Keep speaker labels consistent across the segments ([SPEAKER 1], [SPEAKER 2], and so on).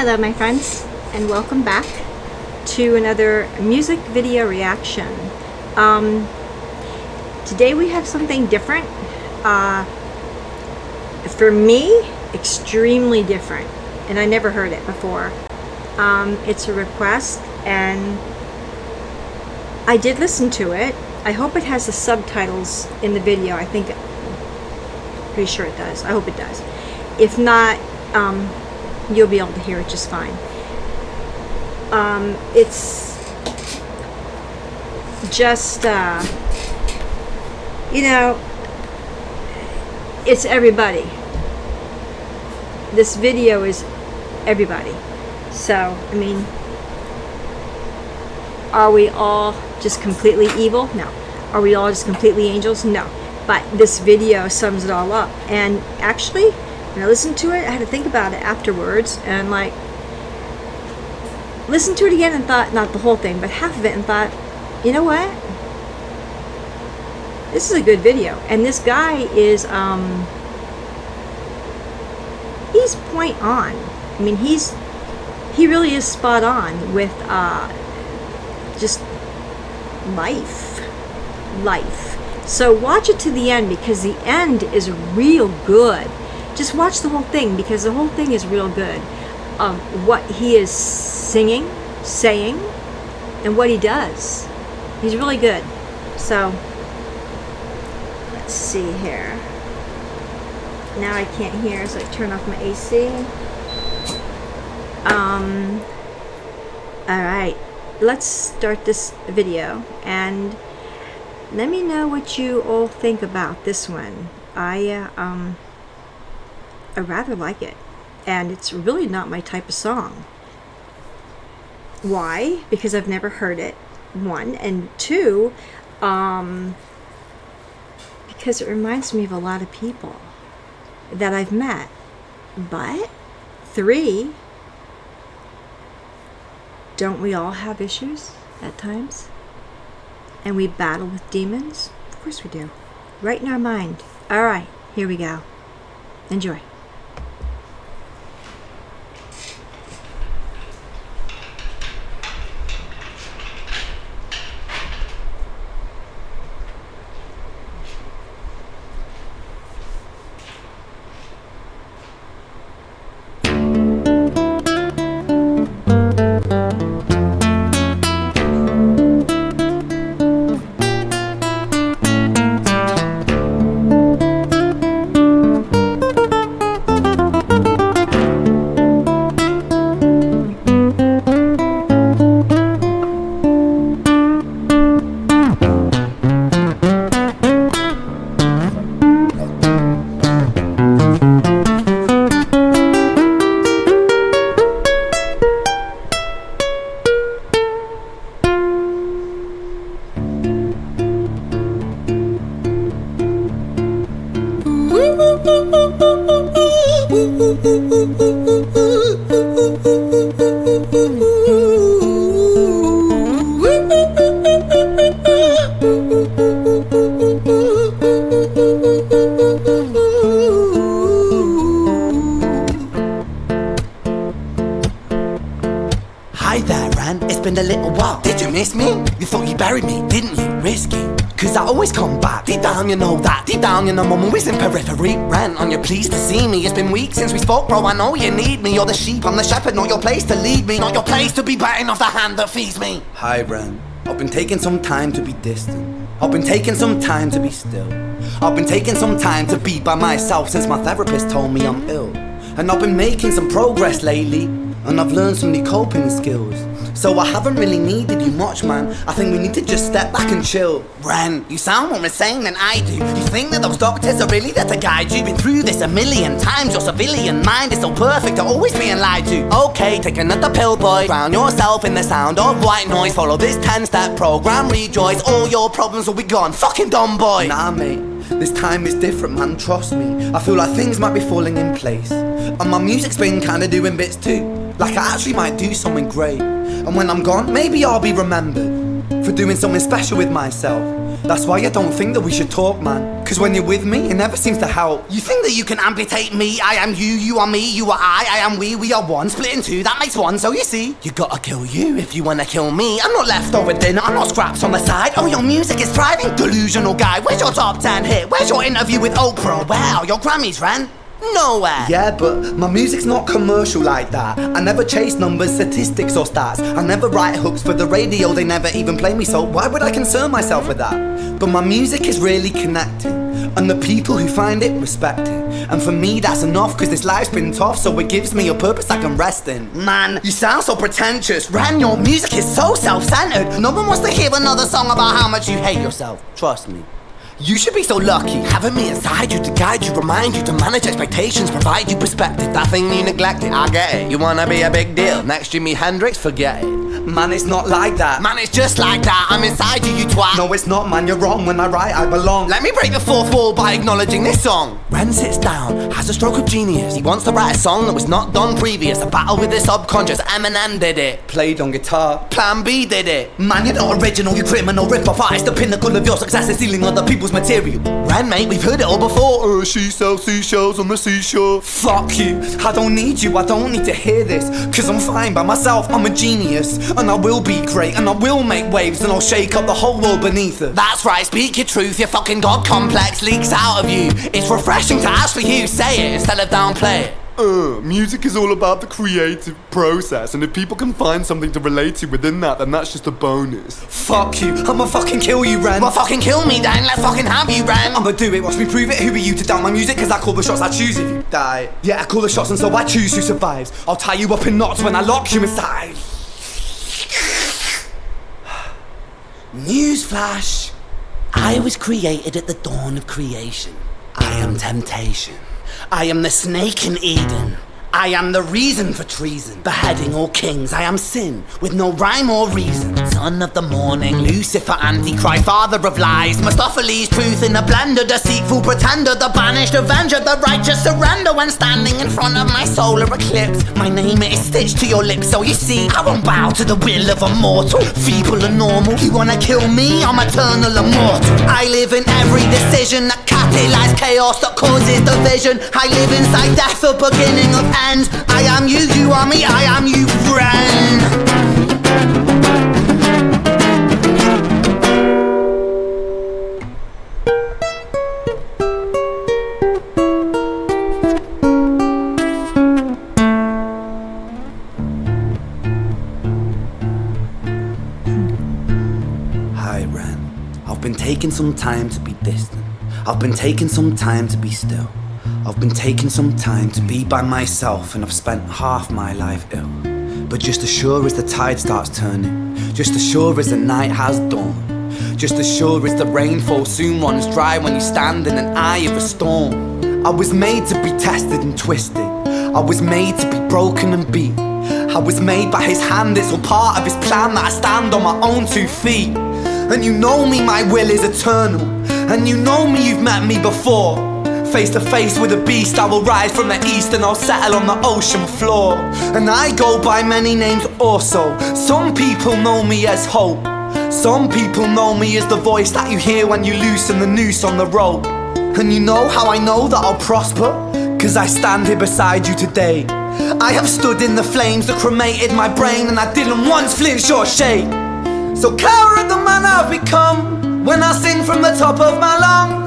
[SPEAKER 1] Hello my friends, and welcome back to another music video reaction. Today we have something different. For me, extremely different, and I never heard it before. It's a request, and I did listen to it. I hope it has the subtitles in the video. I think, pretty sure it does. I hope it does. If not, you'll be able to hear it just fine. It's just, it's everybody. This video is everybody. So, I mean, are we all just completely evil? No. Are we all just completely angels? No. But this video sums it all up. And actually, when I listened to it, I had to think about it afterwards, and like listened to it again and thought, not the whole thing, but half of it, and thought, you know what? This is a good video. And this guy is he's point on. I mean, he really is spot on with just life. So watch it to the end, because the end is real good. Just watch the whole thing, because the whole thing is real good. What he is singing, saying, and what he does. He's really good. So let's see here. Now I can't hear, so I turn off my AC. Alright, let's start this video, and let me know what you all think about this one. I rather like it, and it's really not my type of song. Why? Because I've never heard it, one, and two, because it reminds me of a lot of people that I've met. But three, don't we all have issues at times? And we battle with demons? Of course we do. Right in our mind. Alright, here we go. Enjoy.
[SPEAKER 2] Hi there, Ren. It's been a little while. Did you miss me? You thought you buried me, didn't you? Risky. Cause I always come back. Deep down you know that. Deep down you know I'm always in periphery. Ren, on your pleased to see me. It's been weeks since we spoke, bro. I know you need me. You're the sheep, I'm the shepherd. Not your place to lead me. Not your place to be biting off the hand that feeds me.
[SPEAKER 3] Hi, Ren. I've been taking some time to be distant. I've been taking some time to be still. I've been taking some time to be by myself since my therapist told me I'm ill. And I've been making some progress lately, and I've learned some new coping skills. So I haven't really needed you much, man. I think we need to just step back and chill.
[SPEAKER 2] Ren, you sound more insane than I do. You think that those doctors are really there to guide you? Been through this a million times. Your civilian mind is so perfect to always being lied to. Okay, take another pill, boy. Drown yourself in the sound of white noise. Follow this 10-step program, rejoice. All your problems will be gone. Fucking dumb boy.
[SPEAKER 3] Nah, mate. This time is different, man, trust me. I feel like things might be falling in place, and my music's been kinda doing bits too. Like I actually might do something great. And when I'm gone, maybe I'll be remembered for doing something special with myself. That's why I don't think that we should talk, man. Cause when you're with me, it never seems to help.
[SPEAKER 2] You think that you can amputate me? I am you, you are me, you are I am we are one. Split in two, that makes one, so you see. You gotta kill you if you wanna kill me. I'm not leftover dinner, I'm not scraps on the side. Oh, your music is thriving, delusional guy. Where's your top 10 hit? Where's your interview with Oprah? Wow, your Grammys ran nowhere.
[SPEAKER 3] Yeah, but my music's not commercial like that. I never chase numbers, statistics or stats. I never write hooks for the radio, they never even play me, so why would I concern myself with that? But my music is really connecting, and the people who find it respect it. And for me that's enough, cause this life's been tough, so it gives me a purpose I can rest in.
[SPEAKER 2] Man, you sound so pretentious. Ren, your music is so self-centered. No one wants to hear another song about how much you hate yourself. Trust me. You should be so lucky, having me inside you to guide you, remind you to manage expectations, provide you perspective. That thing you neglected, I get it. You wanna be a big deal, next Jimi Hendrix, forget it.
[SPEAKER 3] Man, it's not like that.
[SPEAKER 2] Man, it's just like that, I'm inside you, you twat.
[SPEAKER 3] No, it's not, man, you're wrong. When I write, I belong.
[SPEAKER 2] Let me break the fourth wall by acknowledging this song. Ren sits down, has a stroke of genius. He wants to write a song that was not done previous. A battle with his subconscious, Eminem did it.
[SPEAKER 3] Played on guitar.
[SPEAKER 2] Plan B did it.
[SPEAKER 3] Man, you're not original, you criminal rip-off artist. The pinnacle of your success is stealing other people's material.
[SPEAKER 2] Ren, mate, we've heard it all before. She sells seashells on the seashore.
[SPEAKER 3] Fuck you, I don't need you, I don't need to hear this. Cause I'm fine by myself, I'm a genius. And I will be great, and I will make waves, and I'll shake up the whole world beneath us.
[SPEAKER 2] That's right, speak your truth, your fucking God complex leaks out of you. It's refreshing to actually hear you say it instead of downplay it.
[SPEAKER 4] Music is all about the creative process, and if people can find something to relate to within that, then that's just a bonus.
[SPEAKER 3] Fuck you, I'ma fucking kill you, Ren.
[SPEAKER 2] Well, fucking kill me then, let's fucking have you, Ren.
[SPEAKER 3] I'ma do it, watch me prove it. Who are you to down my music? Cause I call the shots, I choose if you die. Yeah, I call the shots and so I choose who survives. I'll tie you up in knots when I lock you inside.
[SPEAKER 2] Newsflash, I was created at the dawn of creation. I am temptation. I am the snake in Eden. I am the reason for treason, beheading all kings. I am sin, with no rhyme or reason. Son of the morning, Lucifer, Antichrist, father of lies. Mephistophelies, truth in a blender, deceitful pretender, the banished avenger, the righteous surrender. When standing in front of my solar eclipse, my name is stitched to your lips. So you see, I won't bow to the will of a mortal, feeble and normal. You wanna kill me? I'm eternal immortal. I live in every decision that catalyzes chaos, that causes division. I live inside death, the beginning of end. I am you, you are me, I am you, Ren.
[SPEAKER 3] Hi, Ren. I've been taking some time to be distant. I've been taking some time to be still. I've been taking some time to be by myself, and I've spent half my life ill. But just as sure as the tide starts turning, just as sure as the night has dawned, just as sure as the rainfall soon runs dry when you stand in an eye of a storm. I was made to be tested and twisted. I was made to be broken and beat. I was made by his hand, it's all part of his plan that I stand on my own 2 feet. And you know me, my will is eternal. And you know me, you've met me before. Face to face with a beast, I will rise from the east and I'll settle on the ocean floor. And I go by many names also. Some people know me as hope. Some people know me as the voice that you hear when you loosen the noose on the rope. And you know how I know that I'll prosper? Cause I stand here beside you today. I have stood in the flames that cremated my brain, and I didn't once flinch or shake. So cower at the man I've become when I sing from the top of my lungs.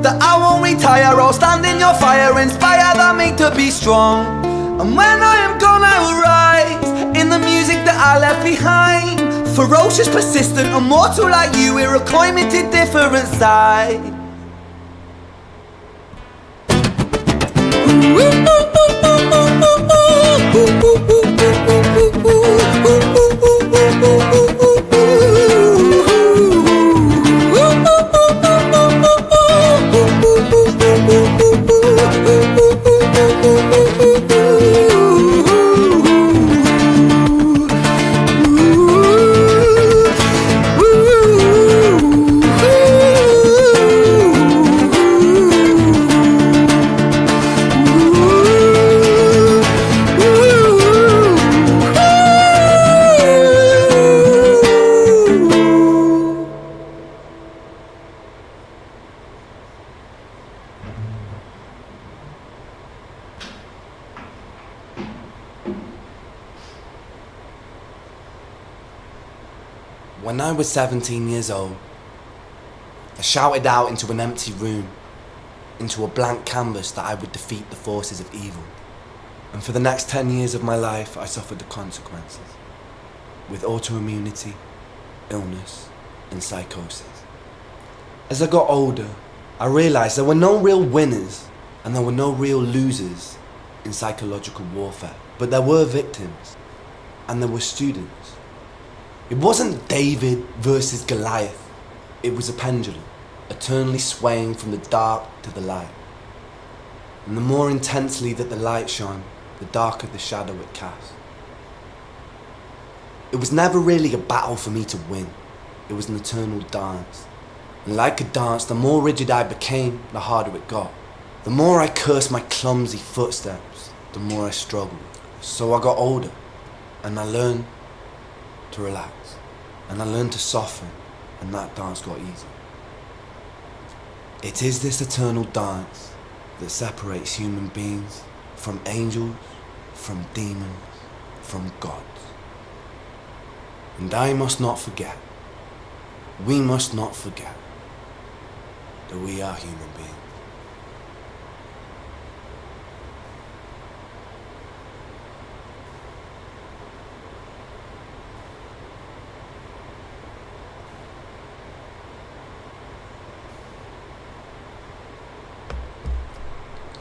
[SPEAKER 3] That I won't retire, I'll stand in your fire, inspire that make to be strong. And when I am gone I will rise in the music that I left behind. Ferocious, persistent, immortal like you, we're a coimated different side. When I was 17 years old, I shouted out into an empty room, into a blank canvas, that I would defeat the forces of evil. And for the next 10 years of my life, I suffered the consequences, with autoimmunity, illness, and psychosis. As I got older, I realized there were no real winners and there were no real losers in psychological warfare, but there were victims and there were students. It wasn't David versus Goliath. It was a pendulum, eternally swaying from the dark to the light. And the more intensely that the light shone, the darker the shadow it cast. It was never really a battle for me to win. It was an eternal dance. And like a dance, the more rigid I became, the harder it got. The more I cursed my clumsy footsteps, the more I struggled. So I got older, and I learned to relax, and I learned to soften, and that dance got easier. It is this eternal dance that separates human beings from angels, from demons, from gods. And I must not forget, we must not forget, that we are human beings.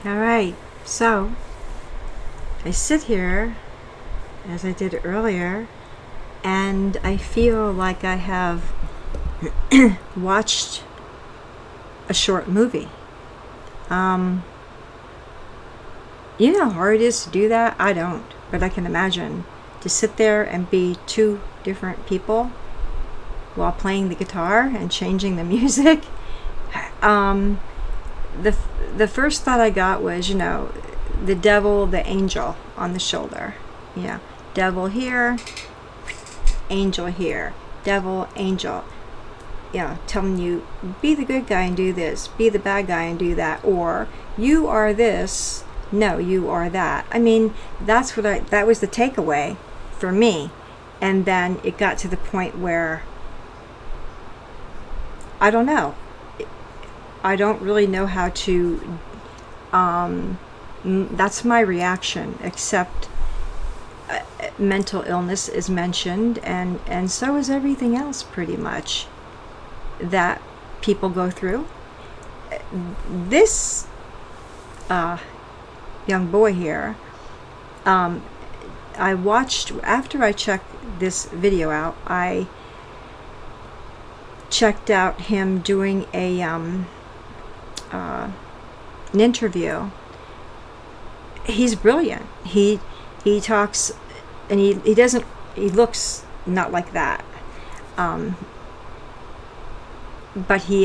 [SPEAKER 1] All right, so I sit here, as I did earlier, and I feel like I have watched a short movie. You know how hard it is to do that? I don't, but I can imagine to sit there and be two different people while playing the guitar and changing the music. The first thought I got was, the devil, the angel on the shoulder. Devil here, angel here. Devil, angel. Telling you, be the good guy and do this, be the bad guy and do that, or you are this, no, you are that. I mean, that was the takeaway for me. And then it got to the point where I don't know. I don't really know how to, that's my reaction, except mental illness is mentioned, and so is everything else pretty much that people go through. This young boy here, I watched, after I checked this video out, I checked out him doing an interview. He's brilliant. He talks, and he looks not like that, but he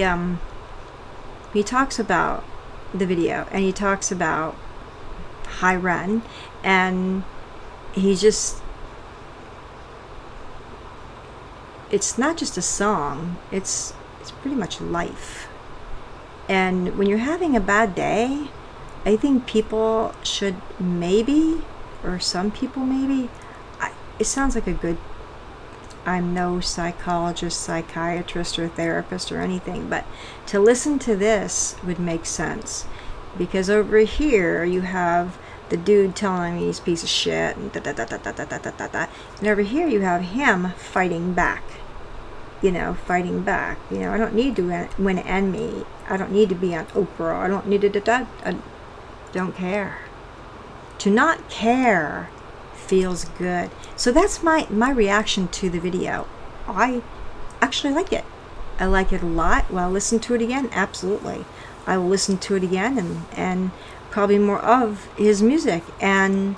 [SPEAKER 1] talks about the video, and he talks about Job Ren, and it's not just a song, it's pretty much life. And when you're having a bad day, I think people should maybe, or some people maybe, it sounds like I'm no psychologist, psychiatrist, or therapist or anything, but to listen to this would make sense. Because over here you have the dude telling me he's a piece of shit, and da-da-da-da-da-da-da-da-da. And over here you have him fighting back. Fighting back. I don't need to win an enemy. I don't need to be on Oprah. I don't need to I don't care. To not care feels good. So that's my reaction to the video. I actually like it. I like it a lot. Will I listen to it again? Absolutely. I will listen to it again and probably more of his music and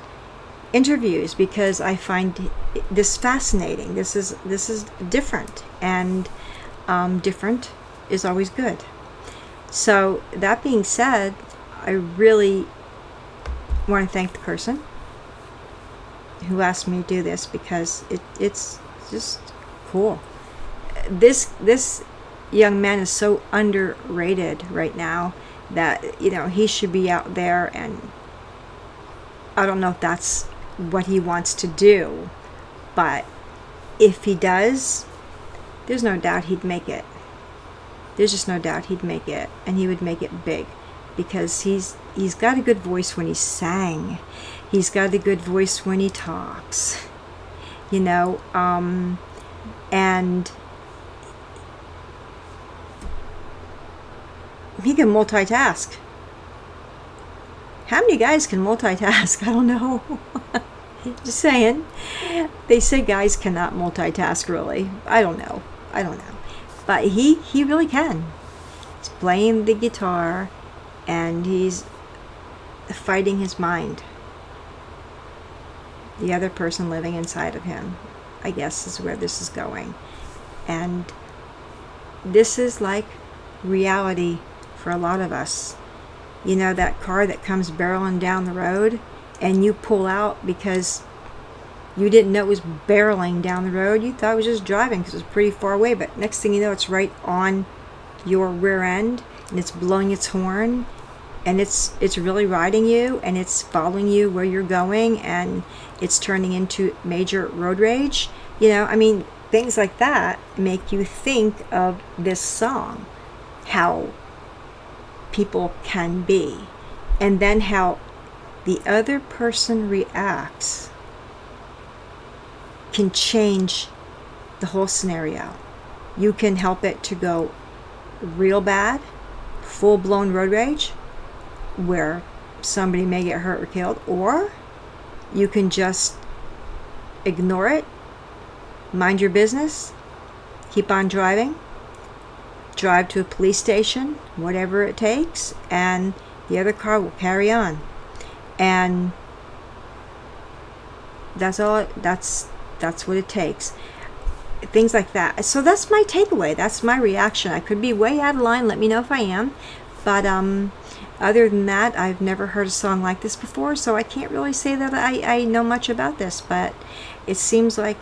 [SPEAKER 1] interviews, because I find this fascinating. This is different, and different is always good. So that being said, I really want to thank the person who asked me to do this, because it's just cool. This young man is so underrated right now that he should be out there, and I don't know if that's what he wants to do, but if he does, there's no doubt he'd make it. There's just no doubt he'd make it, and he would make it big, because he's got a good voice when he sang. He's got a good voice when he talks, you know, and he can multitask. How many guys can multitask? I don't know. Just saying. They say guys cannot multitask, really. I don't know. But he really can. He's playing the guitar, and he's fighting his mind. The other person living inside of him, I guess, is where this is going. And this is like reality for a lot of us. You know, that car that comes barreling down the road, and you pull out because you didn't know it was barreling down the road. You thought it was just driving because it was pretty far away, but next thing you know, it's right on your rear end, and it's blowing its horn, and it's really riding you, and it's following you where you're going, and it's turning into major road rage. You know, I mean, things like that make you think of this song, how people can be, and then how the other person reacts can change the whole scenario. You can help it to go real bad, full-blown road rage, where somebody may get hurt or killed, or you can just ignore it, mind your business, keep on driving, drive to a police station, whatever it takes, and the other car will carry on. And that's all. That's what it takes. Things like that. So that's my takeaway. That's my reaction. I could be way out of line. Let me know if I am. But other than that, I've never heard a song like this before, so I can't really say that I know much about this. But it seems like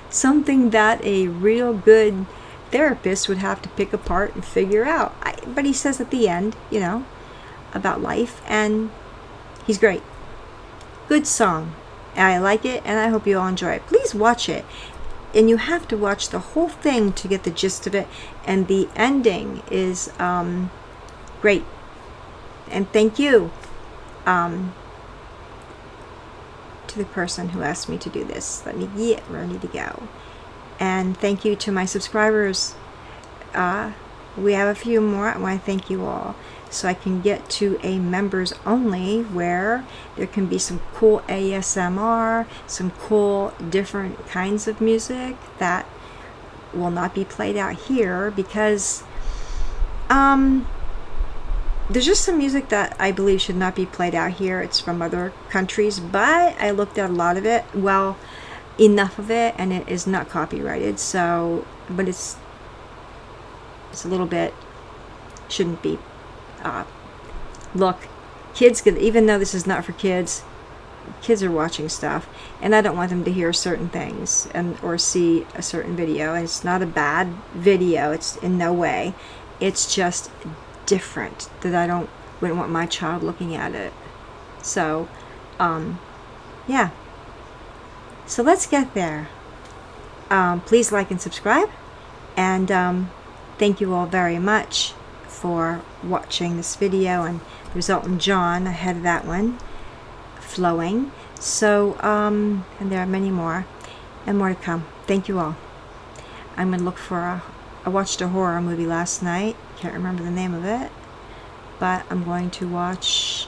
[SPEAKER 1] something that a real good therapist would have to pick apart and figure out. But he says at the end, you know, about life, and he's great. Good song. I like it, and I hope you all enjoy it. Please watch it. And you have to watch the whole thing to get the gist of it. And the ending is great. And thank you to the person who asked me to do this. Let me get ready to go. And thank you to my subscribers. We have a few more. I want to thank you all. So I can get to a members only, where there can be some cool ASMR, some cool different kinds of music that will not be played out here, because there's just some music that I believe should not be played out here. It's from other countries, but I looked at a lot of it, well, enough of it, and it is not copyrighted. So, but it's a little bit, shouldn't be. Look, kids can, even though this is not for kids, kids are watching stuff, and I don't want them to hear certain things or see a certain video. And it's not a bad video, it's in no way, it's just different, that I wouldn't want my child looking at it. So yeah, so let's get there. Please like and subscribe, and thank you all very much for watching this video, and the resultant John ahead of that one, flowing. So and there are many more, and more to come. Thank you all. I'm gonna look for I watched a horror movie last night, can't remember the name of it, but I'm going to watch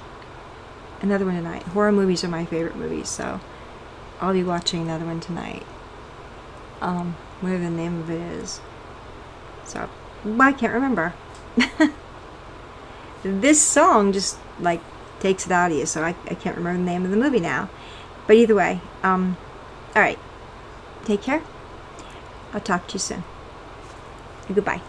[SPEAKER 1] another one tonight. Horror movies are my favorite movies, so I'll be watching another one tonight, whatever the name of it is. So I can't remember. This song just like takes it out of you, so I can't remember the name of the movie now. But either way, alright, take care. I'll talk to you soon. Goodbye.